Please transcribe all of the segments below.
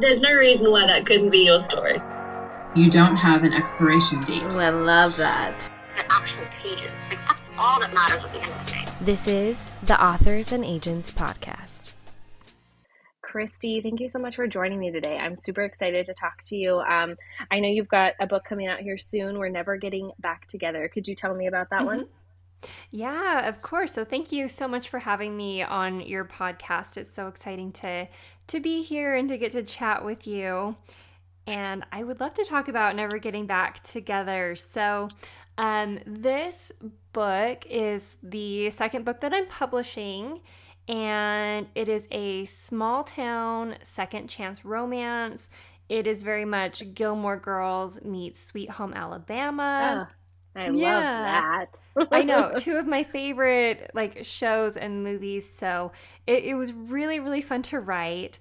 There's no reason why that couldn't be your story. You don't have an expiration date. Ooh, I love that. The actual pages. Like, that's all that matters at the end of the day. This is the Authors and Agents Podcast. Krysti, thank you so much for joining me today. I'm super excited to talk to you. I know you've got a book coming out here soon. We're Never Getting Back Together. Could you tell me about that one? Yeah, of course. So thank you so much for having me on your podcast. It's so exciting to be here and to get to chat with you. And I would love to talk about Never Getting Back Together. So this book is the second book that I'm publishing, and it is a small town second chance romance. It is very much Gilmore Girls meets Sweet Home Alabama. I love that. I know, two of my favorite shows and movies. So it was really, really fun to write.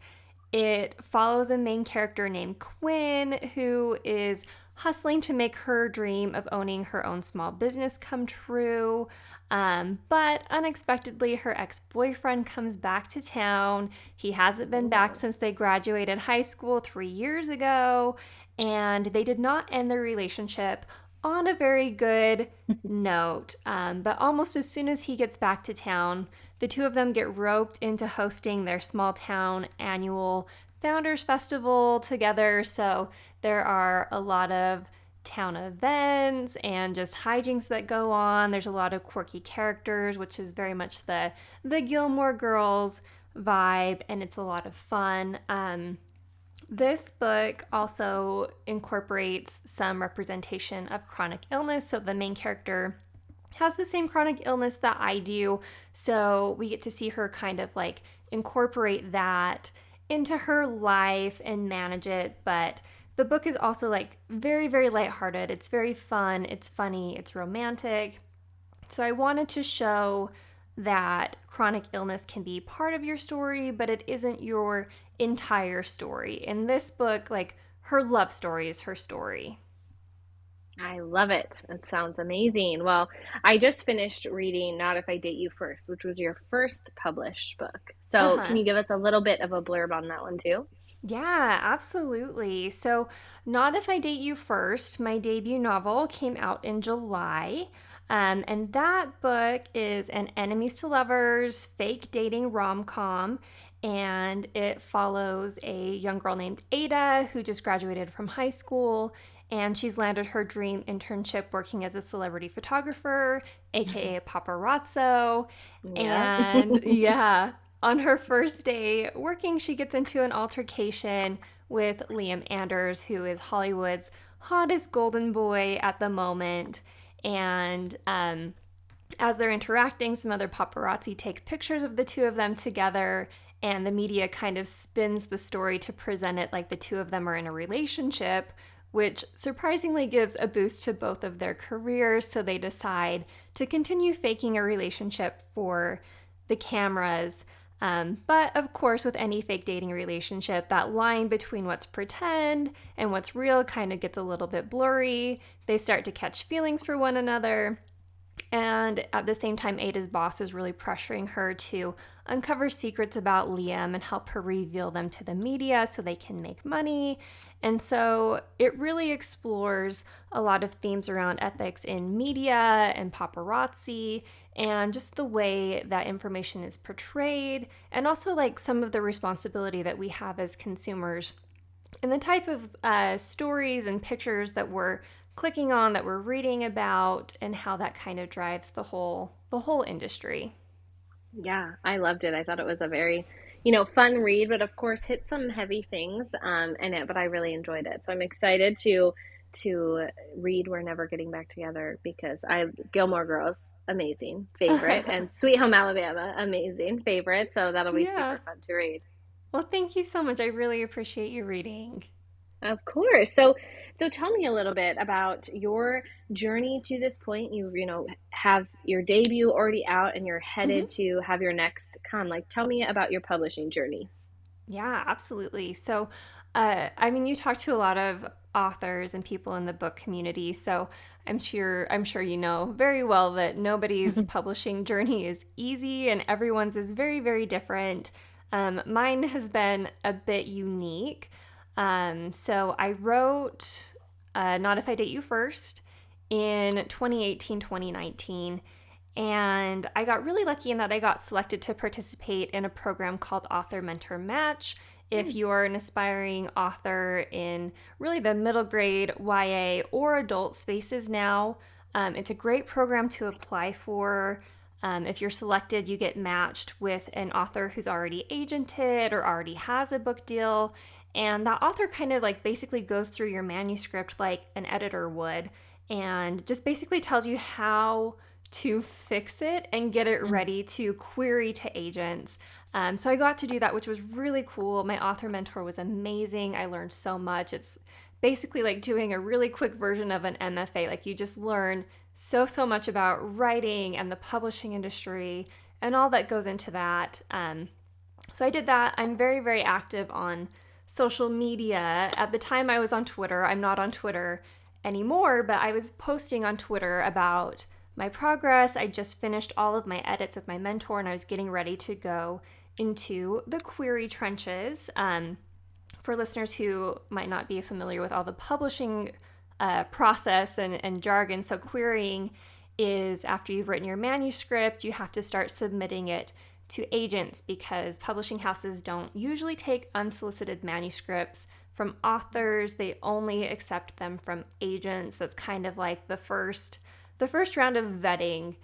It follows a main character named Quinn, who is hustling to make her dream of owning her own small business come true. But unexpectedly, her ex-boyfriend comes back to town. He hasn't been back since they graduated high school 3 years ago, and they did not end their relationship on a very good note. But almost as soon as he gets back to town, the two of them get roped into hosting their small town annual Founders Festival together. So there are a lot of town events and just hijinks that go on. There's a lot of quirky characters, which is very much the Gilmore Girls vibe, and it's a lot of fun. This book also incorporates some representation of chronic illness. So the main character has the same chronic illness that I do. So we get to see her kind of incorporate that into her life and manage it. But the book is also very, very lighthearted. It's very fun. It's funny. It's romantic. So I wanted to show that chronic illness can be part of your story, but it isn't your entire story. In this book, her love story is her story. I love it. It sounds amazing. Well, I just finished reading Not If I Date You First, which was your first published book. So Can you give us a little bit of a blurb on that one too? Yeah, absolutely. So Not If I Date You First, my debut novel, came out in July. And that book is an enemies to lovers, fake dating rom-com. And it follows a young girl named Ada who just graduated from high school, and she's landed her dream internship working as a celebrity photographer, aka a paparazzo. Yeah. And yeah, on her first day working, she gets into an altercation with Liam Anders, who is Hollywood's hottest golden boy at the moment. And as they're interacting, some other paparazzi take pictures of the two of them together, and the media kind of spins the story to present it like the two of them are in a relationship, which surprisingly gives a boost to both of their careers. So they decide to continue faking a relationship for the cameras. But of course, with any fake dating relationship, that line between what's pretend and what's real kind of gets a little bit blurry. They start to catch feelings for one another. And at the same time, Ada's boss is really pressuring her to uncover secrets about Liam and help her reveal them to the media so they can make money. And so it really explores a lot of themes around ethics in media and paparazzi, and just the way that information is portrayed, and also some of the responsibility that we have as consumers and the type of stories and pictures that we're clicking on, that we're reading about, and how that kind of drives the whole industry. Yeah, I loved it. I thought it was a very, fun read, but of course hit some heavy things in it, but I really enjoyed it. So I'm excited to read We're Never Getting Back Together, because Gilmore Girls, amazing, favorite, and Sweet Home Alabama, amazing, favorite. So that'll be super fun to read. Well, thank you so much. I really appreciate you reading. Of course. So tell me a little bit about your journey to this point. You have your debut already out, and you're headed to have your next come. Tell me about your publishing journey. Yeah, absolutely. So, you talk to a lot of authors and people in the book community, so I'm sure you know very well that nobody's publishing journey is easy, and everyone's is very, very different. Mine has been a bit unique. So I wrote Not If I Date You First in 2018, 2019. And I got really lucky in that I got selected to participate in a program called Author Mentor Match. If you're an aspiring author in really the middle grade, YA, or adult spaces now, it's a great program to apply for. If you're selected, you get matched with an author who's already agented or already has a book deal. And that author kind of like basically goes through your manuscript like an editor would and just basically tells you how to fix it and get it ready to query to agents. So I got to do that, which was really cool. My author mentor was amazing. I learned so much. It's basically like doing a really quick version of an MFA. Like you just learn so much about writing and the publishing industry and all that goes into that. So I did that. I'm very, very active on social media. At the time I was on Twitter. I'm not on Twitter anymore, but I was posting on Twitter about my progress. I just finished all of my edits with my mentor and I was getting ready to go into the query trenches. For listeners who might not be familiar with all the publishing process and jargon, so querying is after you've written your manuscript, you have to start submitting it to agents because publishing houses don't usually take unsolicited manuscripts from authors. They only accept them from agents. That's kind of like the first round of vetting,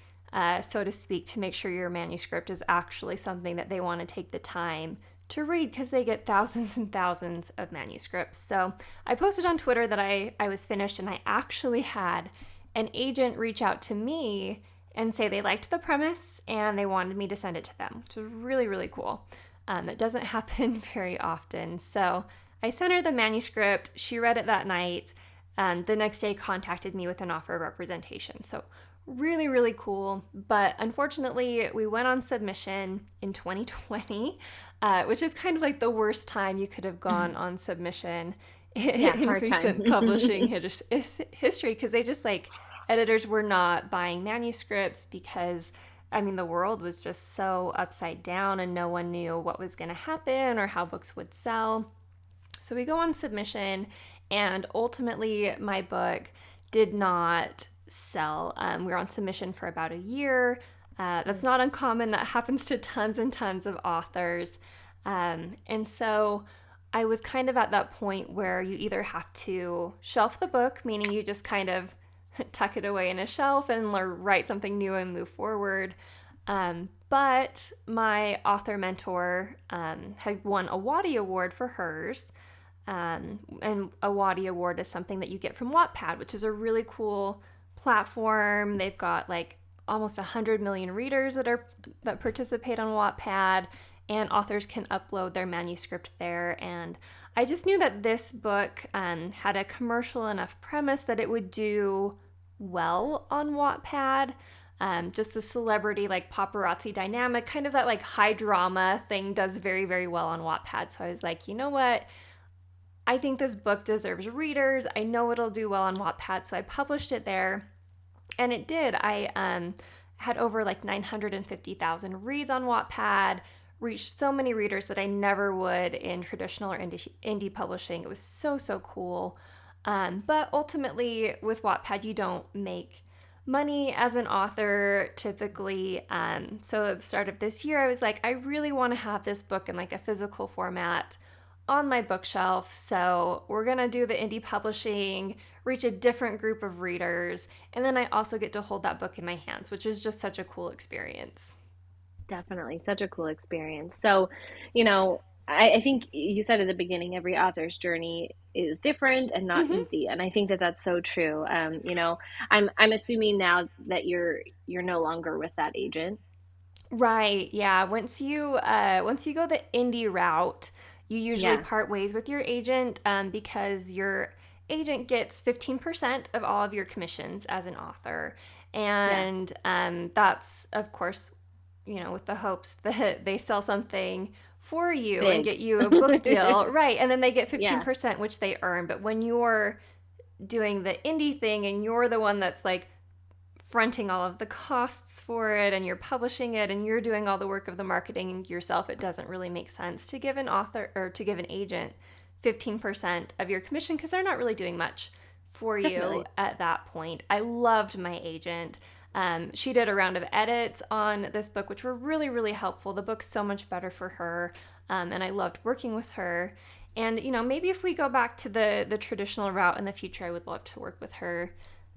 so to speak, to make sure your manuscript is actually something that they want to take the time to read because they get thousands and thousands of manuscripts. So I posted on Twitter that I was finished and I actually had an agent reach out to me and say they liked the premise and they wanted me to send it to them, which is really, really cool. It doesn't happen very often. So I sent her the manuscript. She read it that night. The next day contacted me with an offer of representation. So really, really cool. But unfortunately, we went on submission in 2020, which is kind of like the worst time you could have gone on submission in recent publishing history because they just like editors were not buying manuscripts because I mean the world was just so upside down and no one knew what was going to happen or how books would sell. So we go on submission and ultimately my book did not sell. We were on submission for about a year. That's not uncommon. That happens to tons and tons of authors. And so I was kind of at that point where you either have to shelf the book, meaning you just kind of tuck it away in a shelf and write something new and move forward. But my author mentor had won a Waddy Award for hers. And a Waddy Award is something that you get from Wattpad, which is a really cool platform. They've got like almost 100 million readers that participate on Wattpad, and authors can upload their manuscript there. And I just knew that this book had a commercial enough premise that it would do well on Wattpad. Just the celebrity like paparazzi dynamic, kind of that like high drama thing does very, very well on Wattpad. So I was like, you know what? I think this book deserves readers. I know it'll do well on Wattpad, so I published it there, and it did. I had over like 950,000 reads on Wattpad, reached so many readers that I never would in traditional or indie publishing. It was so cool. But ultimately, with Wattpad, you don't make money as an author typically. So at the start of this year, I was like, I really want to have this book in like a physical format on my bookshelf. So we're going to do the indie publishing, reach a different group of readers, and then I also get to hold that book in my hands, which is just such a cool experience. Definitely such a cool experience. So, you know, I think you said at the beginning, every author's journey is different and not easy. And I think that that's so true. You know, I'm assuming now that you're no longer with that agent. Right. Yeah. Once you go the indie route, you usually part ways with your agent because your agent gets 15% of all of your commissions as an author. And that's, of course, you know, with the hopes that they sell something for you and get you a book deal. Right. And then they get 15%, which they earn. But when you're doing the indie thing and you're the one that's like fronting all of the costs for it and you're publishing it and you're doing all the work of the marketing yourself, it doesn't really make sense to give an author or to give an agent 15% of your commission because they're not really doing much for you Definitely. at that point. I loved my agent. She did a round of edits on this book, which were really, really helpful. The book's so much better for her, and I loved working with her. And, you know, maybe if we go back to the traditional route in the future, I would love to work with her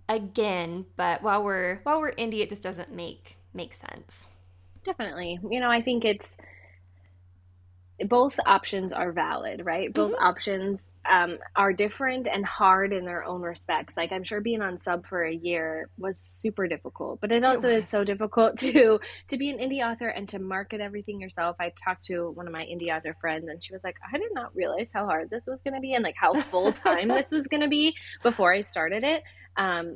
again. But while we're indie, it just doesn't make sense. Definitely. You know, I think it's both options are valid, right? Both options are different and hard in their own respects. Like I'm sure being on sub for a year was super difficult, but it also is so difficult to be an indie author and to market everything yourself. I talked to one of my indie author friends and she was like, I did not realize how hard this was going to be and like how full time this was going to be before I started it.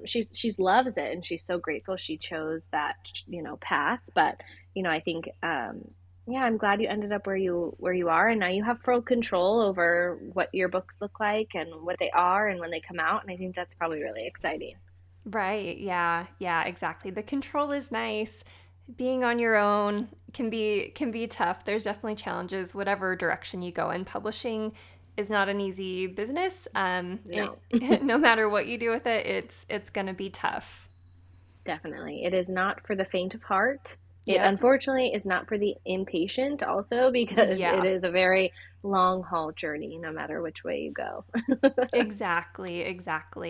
She's loves it and she's so grateful she chose that, you know, path. But, you know, I think, yeah, I'm glad you ended up where you are, and now you have full control over what your books look like and what they are and when they come out, and I think that's probably really exciting. Right. Yeah, exactly. The control is nice. Being on your own can be tough. There's definitely challenges whatever direction you go in. Publishing is not an easy business. No. No matter what you do with it, it's going to be tough. Definitely. It is not for the faint of heart. It Yep. unfortunately is not for the impatient also because Yeah. it is a very long haul journey no matter which way you go. Exactly.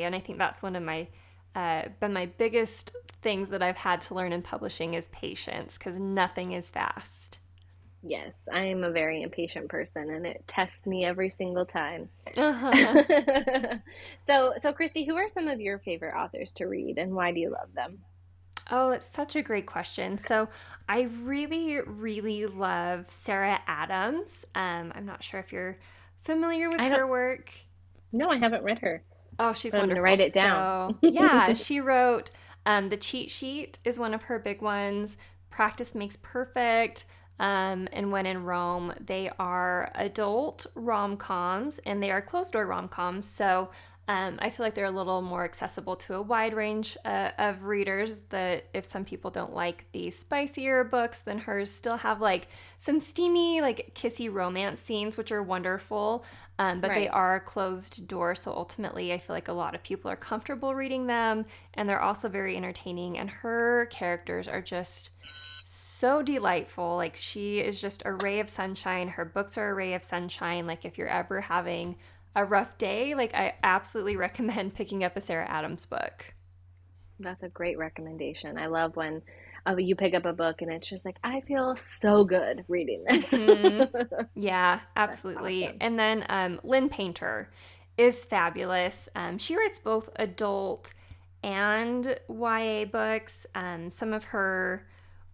And I think that's one of my been my biggest things that I've had to learn in publishing is patience because nothing is fast. Yes, I am a very impatient person and it tests me every single time. Uh-huh. So Krysti, who are some of your favorite authors to read and why do you love them? Oh, that's such a great question. So I really, really love Sarah Adams. I'm not sure if you're familiar with her work. No, I haven't read her. Oh, she's But I'm wonderful. gonna write it down. So, yeah, she wrote The Cheat Sheet is one of her big ones. Practice Makes Perfect. And When in Rome, they are adult rom-coms and they are closed-door rom-coms. So I feel like they're a little more accessible to a wide range of readers, that if some people don't like the spicier books, then hers still have like some steamy, like kissy romance scenes, which are wonderful. But they are closed door. So ultimately, I feel like a lot of people are comfortable reading them and they're also very entertaining. And her characters are just so delightful. Like she is just a ray of sunshine. Her books are a ray of sunshine. Like if you're ever having a rough day, like I absolutely recommend picking up a Sarah Adams book. That's a great recommendation. I love when you pick up a book and it's just like, I feel so good reading this. Yeah, absolutely. Awesome. And then Lynn Painter is fabulous. She writes both adult and YA books. Some of her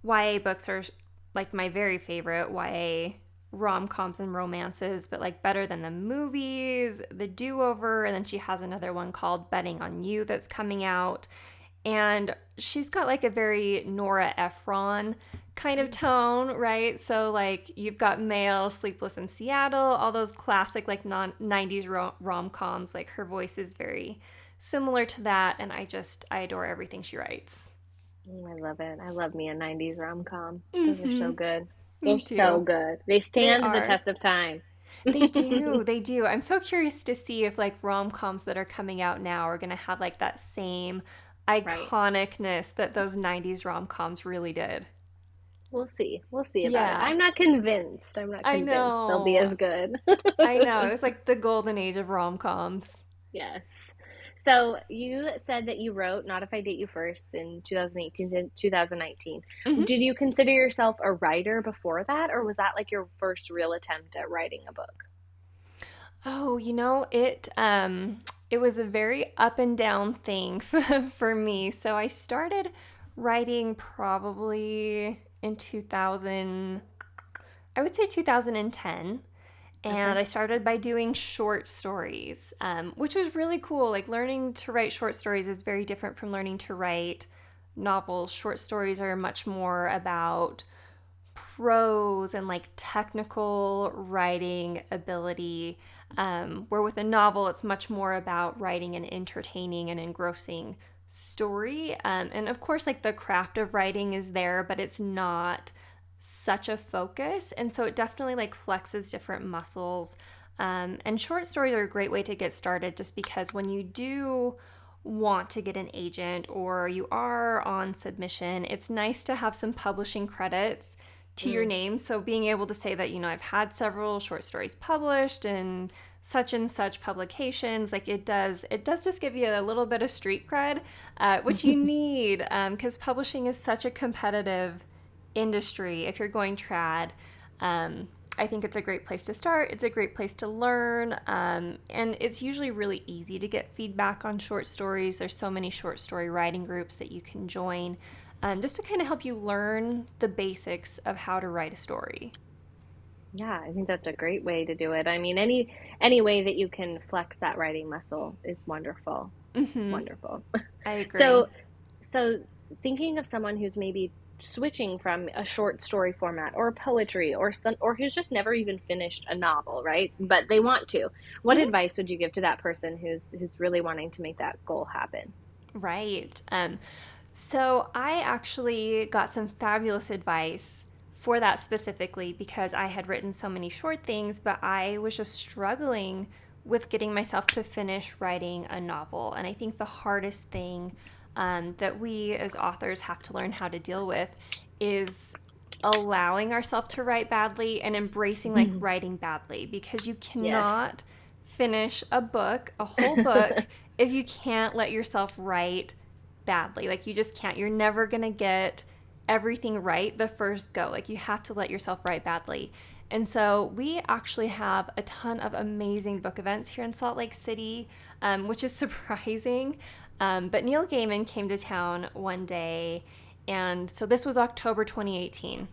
YA books are like my very favorite YA rom-coms and romances, but like Better Than the Movies, The Do-Over, and then she has another one called Betting on You that's coming out. And she's got like a very Nora Ephron kind of tone, right? So like you've got Mail, Sleepless in Seattle, all those classic like 90s rom-coms. Like her voice is very similar to that, and I adore everything she writes. I love it. I love me a 90s rom-com. Those are so good. Me They're too. so good. They stand the are. test of time. They do. I'm so curious to see if like rom-coms that are coming out now are going to have like that same iconicness that those 90s rom-coms really did. We'll see about it. I'm not convinced. I know. They'll be as good. I know. It was like the golden age of rom-coms. Yes. So you said that you wrote Not If I Date You First in 2018 and 2019. Mm-hmm. Did you consider yourself a writer before that, or was that like your first real attempt at writing a book? Oh, you know, it was a very up and down thing for me. So I started writing probably in 2010. And I started by doing short stories, which was really cool. Like learning to write short stories is very different from learning to write novels. Short stories are much more about prose and like technical writing ability, where with a novel, it's much more about writing an entertaining and engrossing story. And of course, like the craft of writing is there, but it's not such a focus. And so it definitely like flexes different muscles. And short stories are a great way to get started just because when you do want to get an agent or you are on submission, it's nice to have some publishing credits to your name. So being able to say that, I've had several short stories published in such and such publications, like it does just give you a little bit of street cred, which you need, because publishing is such a competitive industry. If you're going trad, I think it's a great place to start. It's a great place to learn, and it's usually really easy to get feedback on short stories. There's so many short story writing groups that you can join, just to kind of help you learn the basics of how to write a story. Yeah, I think that's a great way to do it. I mean, any way that you can flex that writing muscle is wonderful. Wonderful. I agree. So thinking of someone who's maybe switching from a short story format or poetry or who's just never even finished a novel, right? But they want to. What advice would you give to that person who's really wanting to make that goal happen? Right. So I actually got some fabulous advice for that specifically because I had written so many short things, but I was just struggling with getting myself to finish writing a novel. And I think the hardest thing that we as authors have to learn how to deal with is allowing ourselves to write badly and embracing like writing badly, because you cannot finish a whole book, if you can't let yourself write badly. Like you just can't. You're never going to get everything right the first go. Like you have to let yourself write badly. And so we actually have a ton of amazing book events here in Salt Lake City, which is surprising. But Neil Gaiman came to town one day, and so this was October 2018.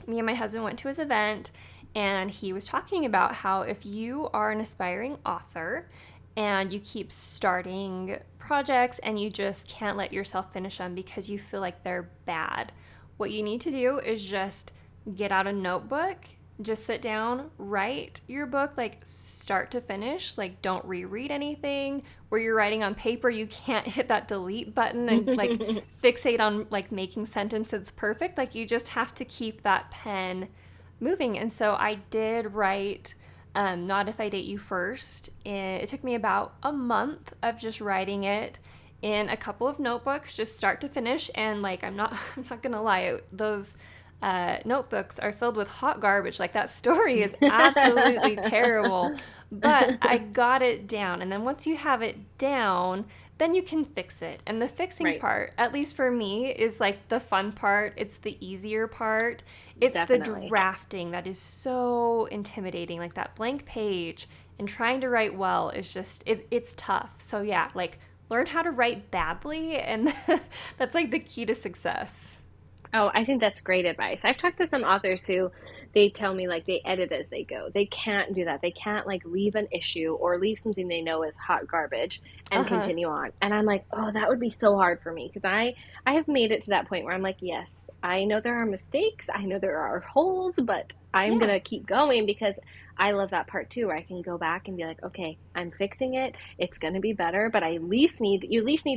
Me and my husband went to his event, and he was talking about how if you are an aspiring author and you keep starting projects and you just can't let yourself finish them because you feel like they're bad, what you need to do is just get out a notebook, just sit down, write your book, like start to finish, like don't reread anything. Where you're writing on paper, you can't hit that delete button and like fixate on like making sentences perfect. Like you just have to keep that pen moving. And so I did write Not If I Date You First. It took me about a month of just writing it in a couple of notebooks, just start to finish. And like I'm not gonna lie, those notebooks are filled with hot garbage. Like that story is absolutely terrible, but I got it down. And then once you have it down, then you can fix it. And the fixing part, at least for me, is like the fun part. It's the easier part. It's the drafting that is so intimidating. Like that blank page and trying to write well is just, it's tough. So yeah, like learn how to write badly, and that's like the key to success. Oh, I think that's great advice. I've talked to some authors who they tell me like they edit as they go. They can't do that. They can't like leave an issue or leave something they know is hot garbage and continue on. And I'm like, oh, that would be so hard for me, because I have made it to that point where I'm like, yes, I know there are mistakes. I know there are holes, but I'm going to keep going because I love that part too, where I can go back and be like, okay, I'm fixing it. It's going to be better, but you at least need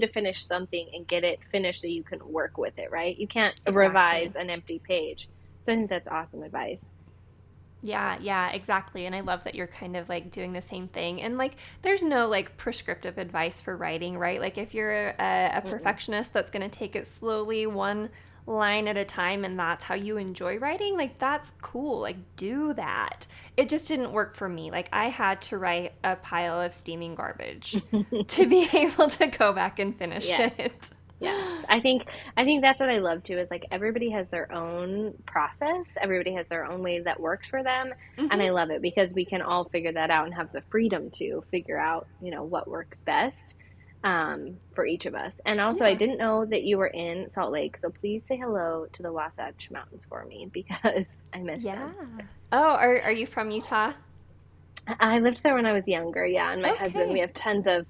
to finish something and get it finished so you can work with it, right? You can't revise an empty page. So I think that's awesome advice. Yeah, exactly. And I love that you're kind of like doing the same thing. And like, there's no like prescriptive advice for writing, right? Like if you're a perfectionist that's going to take it slowly, one line at a time, and that's how you enjoy writing, like that's cool. Like do that. It just didn't work for me. Like I had to write a pile of steaming garbage to be able to go back and finish it. Yes. I think that's what I love too, is like everybody has their own process. Everybody has their own way that works for them. And I love it because we can all figure that out and have the freedom to figure out, what works best for each of us. And also I didn't know that you were in Salt Lake, so please say hello to the Wasatch Mountains for me because I miss them. Oh, are you from Utah? I lived there when I was younger, and my husband, we have tons of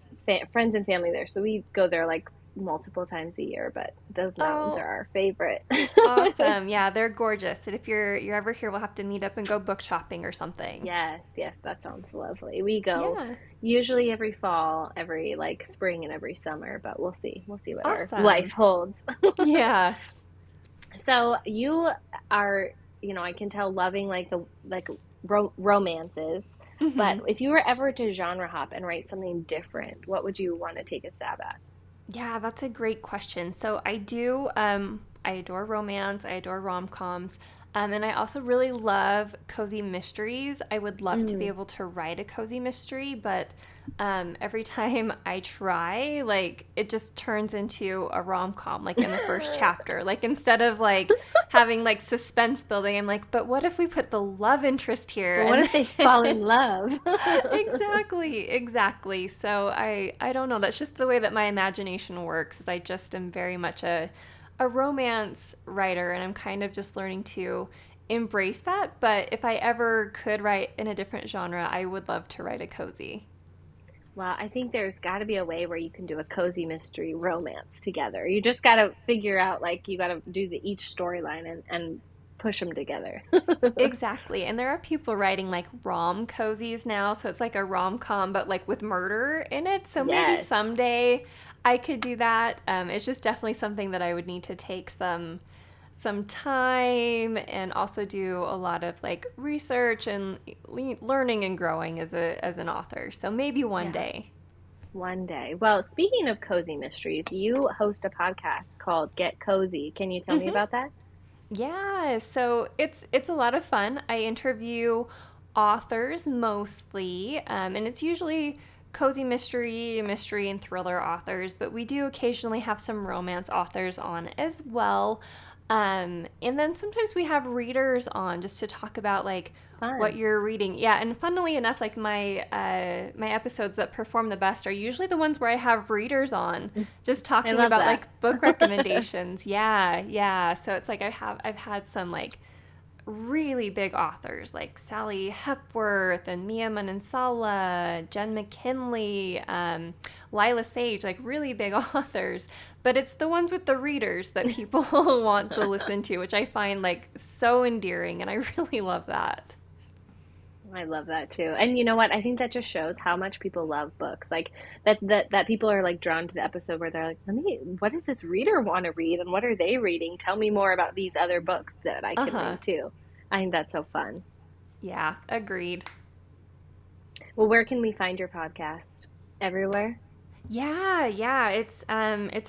friends and family there, so we go there like multiple times a year, but those mountains are our favorite. Awesome. Yeah, they're gorgeous. And if you're ever here, we'll have to meet up and go book shopping or something. Yes, that sounds lovely. We go Yeah. usually every fall, every like spring and every summer, but we'll see. We'll see what our Awesome. life holds. Yeah. So you are, I can tell loving like romances, but if you were ever to genre hop and write something different, what would you want to take a stab at? Yeah, that's a great question. So I do, I adore romance, I adore rom-coms, and I also really love cozy mysteries. I would love to be able to write a cozy mystery, but every time I try, like, it just turns into a rom-com, like, in the first chapter. Like, instead of, like, having, like, suspense building, I'm like, but what if we put the love interest here? Well, what if they fall in love? Exactly. So I don't know. That's just the way that my imagination works, is I just am very much a romance writer, and I'm kind of just learning to embrace that. But if I ever could write in a different genre, I would love to write a cozy. Well, I think there's got to be a way where you can do a cozy mystery romance together. You just got to figure out, like, you got to do each storyline and push them together. Exactly. And there are people writing like rom cozies now. So it's like a rom-com, but like with murder in it. So maybe someday I could do that. It's just definitely something that I would need to take some time and also do a lot of like research and learning and growing as an author. So maybe one day. One day. Well, speaking of cozy mysteries, you host a podcast called Get Cozy. Can you tell me about that? Yeah, so it's a lot of fun. I interview authors mostly, and it's usually cozy mystery and thriller authors, but we do occasionally have some romance authors on as well. And then sometimes we have readers on just to talk about like what you're reading. Yeah, and funnily enough, like my episodes that perform the best are usually the ones where I have readers on just talking about like book recommendations. Yeah. So it's like I've had some like really big authors like Sally Hepworth and Mia Manansala, Jen McKinley, Lila Sage, like really big authors. But it's the ones with the readers that people want to listen to, which I find like so endearing, and I really love that. I love that too. And you know what? I think that just shows how much people love books. Like that people are like drawn to the episode where they're like, what does this reader want to read and what are they reading? Tell me more about these other books that I can read too. I think that's so fun. Yeah, agreed. Well, where can we find your podcast? Everywhere? Yeah, it's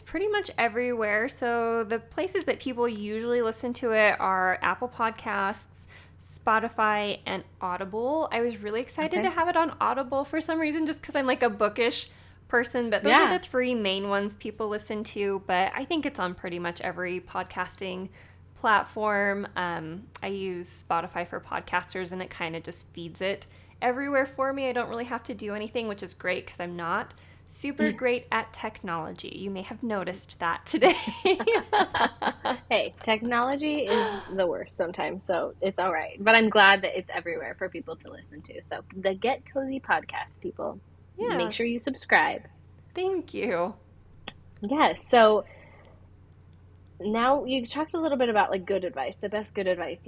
pretty much everywhere. So the places that people usually listen to it are Apple Podcasts, Spotify, and Audible. I was really excited to have it on Audible for some reason, just because I'm like a bookish person, but those are the three main ones people listen to. But I think it's on pretty much every podcasting platform. I use Spotify for podcasters, and it kind of just feeds it everywhere for me. I don't really have to do anything, which is great because I'm not super great at technology. You may have noticed that today. Hey, technology is the worst sometimes, so it's all right. But I'm glad that it's everywhere for people to listen to. So the Get Cozy podcast, people, make sure you subscribe. Thank you. Yes. So now you talked a little bit about like good advice, the best good advice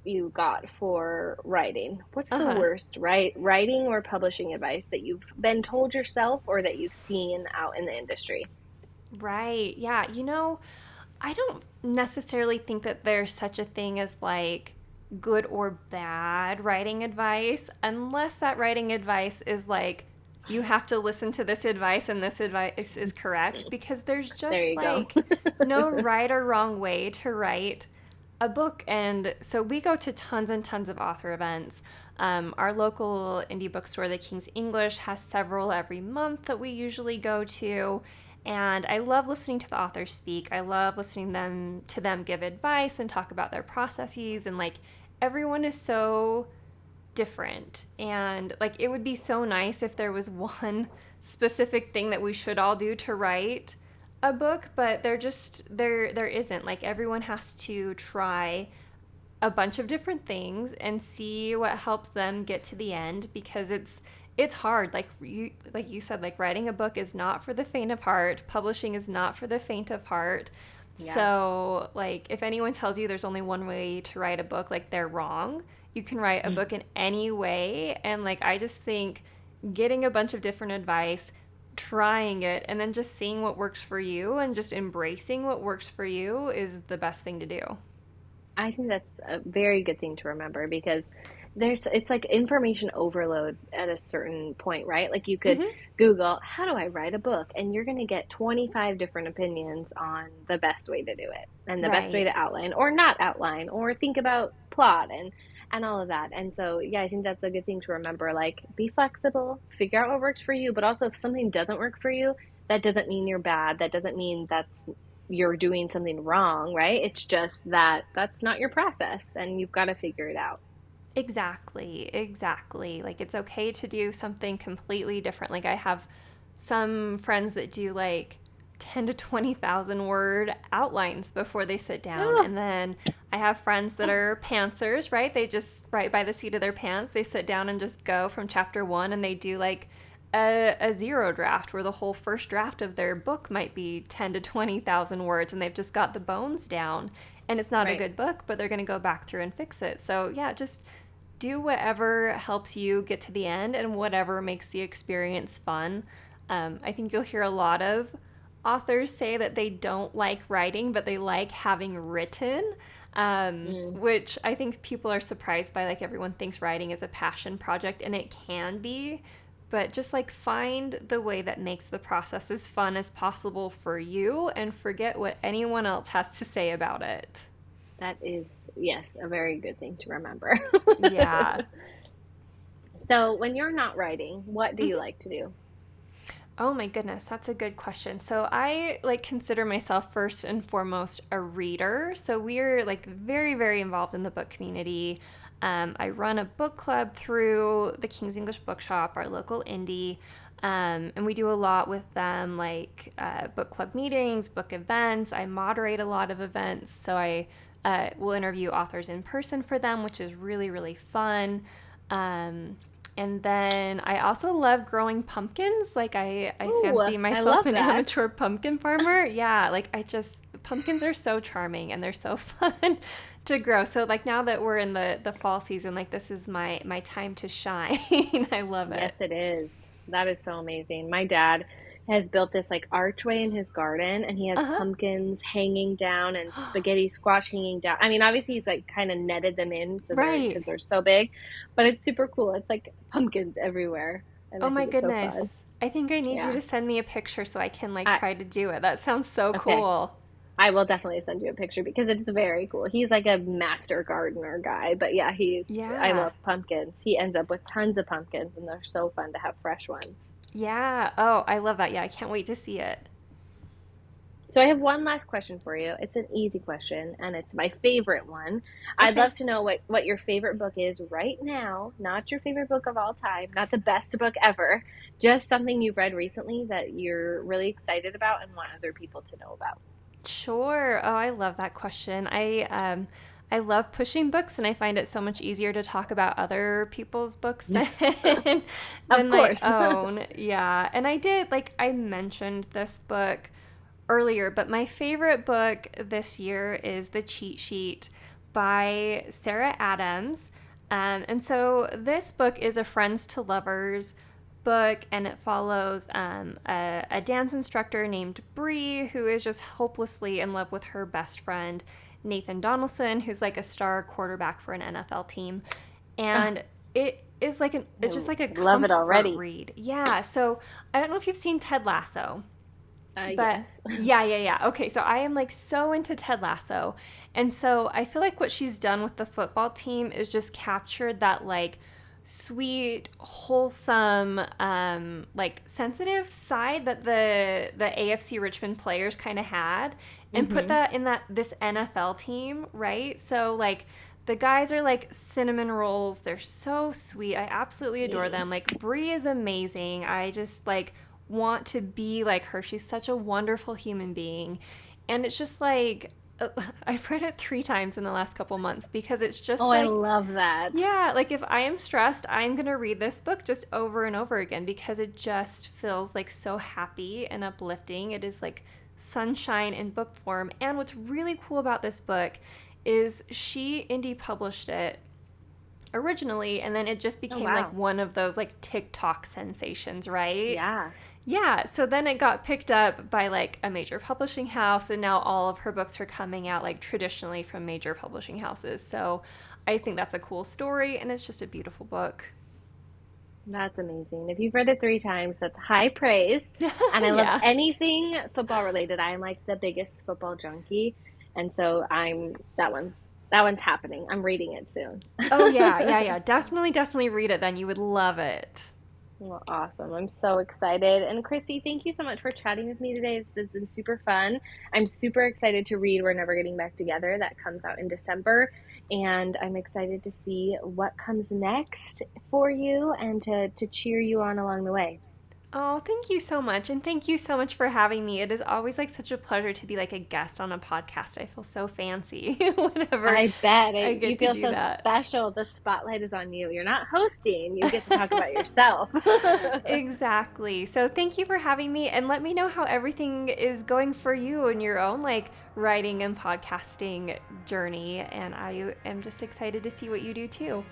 you got for writing. What's the worst writing or publishing advice that you've been told yourself or that you've seen out in the industry? Right. Yeah. I don't necessarily think that there's such a thing as like good or bad writing advice, unless that writing advice is like, you have to listen to this advice and this advice is correct, because there's just like no right or wrong way to write a book. And so we go to tons and tons of author events. Our local indie bookstore, the King's English, has several every month that we usually go to. And I love listening to the authors speak. I love listening to them give advice and talk about their processes. And like everyone is so different. And like it would be so nice if there was one specific thing that we should all do to write a book, but there isn't. Like everyone has to try a bunch of different things and see what helps them get to the end, because it's it's hard. Like you said, like writing a book is not for the faint of heart. Publishing is not for the faint of heart. Yeah. So like if anyone tells you there's only one way to write a book, like they're wrong. You can write a book in any way. And like I just think getting a bunch of different advice, trying it, and then just seeing what works for you and just embracing what works for you is the best thing to do. I think that's a very good thing to remember, because it's like information overload at a certain point, right? Like you could Google, how do I write a book? And you're going to get 25 different opinions on the best way to do it and the best way to outline or not outline or think about plot and all of that. And so, yeah, I think that's a good thing to remember. Like, be flexible, figure out what works for you. But also, if something doesn't work for you, that doesn't mean you're bad. That doesn't mean you're doing something wrong, right? It's just that's not your process and you've got to figure it out. Exactly. Like, it's okay to do something completely different. Like, I have some friends that do like 10 to 20,000 word outlines before they sit down. And then I have friends that are pantsers, right? They just write by the seat of their pants. They sit down and just go from chapter 1, and they do like a zero draft where the whole first draft of their book might be 10 to 20,000 words, and they've just got the bones down. And it's not a good book, but they're going to go back through and fix it. So yeah, just do whatever helps you get to the end and whatever makes the experience fun. I think you'll hear a lot of authors say that they don't like writing, but they like having written, which I think people are surprised by. Like, everyone thinks writing is a passion project, and it can be, but just like find the way that makes the process as fun as possible for you and forget what anyone else has to say about it. That is, yes, a very good thing to remember. Yeah. So when you're not writing, what do you like to do? Oh my goodness, that's a good question. So I like consider myself first and foremost a reader. So we're like very, very involved in the book community. I run a book club through the King's English Bookshop, our local indie, and we do a lot with them, like book club meetings, book events. I moderate a lot of events, so I will interview authors in person for them, which is really, really fun. And then I also love growing pumpkins. Like I fancy myself an amateur pumpkin farmer. Yeah, like pumpkins are so charming and they're so fun to grow. So like now that we're in the fall season, like this is my time to shine. I love it. Yes, it is. That is so amazing. My dad has built this like archway in his garden, and he has pumpkins hanging down and spaghetti squash hanging down. I mean, obviously he's like kind of netted them in so because they're so big, but it's super cool. It's like pumpkins everywhere. Oh my goodness. So I think I need you to send me a picture so I can like try to do it. That sounds so cool. I will definitely send you a picture because it's very cool. He's like a master gardener guy, but yeah, I love pumpkins. He ends up with tons of pumpkins, and they're so fun to have fresh ones. Yeah. Oh, I love that. Yeah, I can't wait to see it. So I have one last question for you. It's an easy question, and it's my favorite one. Okay. I'd love to know what your favorite book is right now. Not your favorite book of all time, not the best book ever, just something you've read recently that you're really excited about and want other people to know about. Sure. Oh, I love that question. I love pushing books, and I find it so much easier to talk about other people's books than my own. Yeah. And I mentioned this book earlier, but my favorite book this year is The Cheat Sheet by Sarah Adams. And so this book is a friends to lovers book, and it follows a dance instructor named Bree, who is just hopelessly in love with her best friend, Nathan Donaldson, who's like a star quarterback for an NFL team. And it is like it's just like a love it already read. Yeah. So I don't know if you've seen Ted Lasso. Yes. Yeah. Okay, so I am like so into Ted Lasso. And so I feel like what she's done with the football team is just captured that like sweet, wholesome, like sensitive side that the AFC Richmond players kind of had, and put that in this NFL team, right? So like the guys are like cinnamon rolls. They're so sweet. I absolutely adore them. Like Brie is amazing. I just like want to be like her. She's such a wonderful human being. And it's just like I've read it 3 times in the last couple months because it's just I love that. Yeah, like if I am stressed, I'm going to read this book just over and over again because it just feels like so happy and uplifting. It is like sunshine in book form. And what's really cool about this book is she indie published it originally, and then it just became like one of those like TikTok sensations, right? Yeah, so then it got picked up by like a major publishing house, and now all of her books are coming out like traditionally from major publishing houses. So I think that's a cool story, and it's just a beautiful book. That's amazing. If you've read it 3 times, that's high praise. And I love anything football related. I'm like the biggest football junkie, and so that one's happening. I'm reading it soon. Oh yeah. Definitely read it then. You would love it. Well, awesome. I'm so excited. And Krysti, thank you so much for chatting with me today. This has been super fun. I'm super excited to read We're Never Getting Back Together. That comes out in December. And I'm excited to see what comes next for you and to cheer you on along the way. Oh, thank you so much. And thank you so much for having me. It is always like such a pleasure to be like a guest on a podcast. I feel so fancy whenever I bet. I get you feel to do so that. special. The spotlight is on you. You're not hosting. You get to talk about yourself. Exactly. So thank you for having me, and let me know how everything is going for you in your own like writing and podcasting journey. And I am just excited to see what you do too.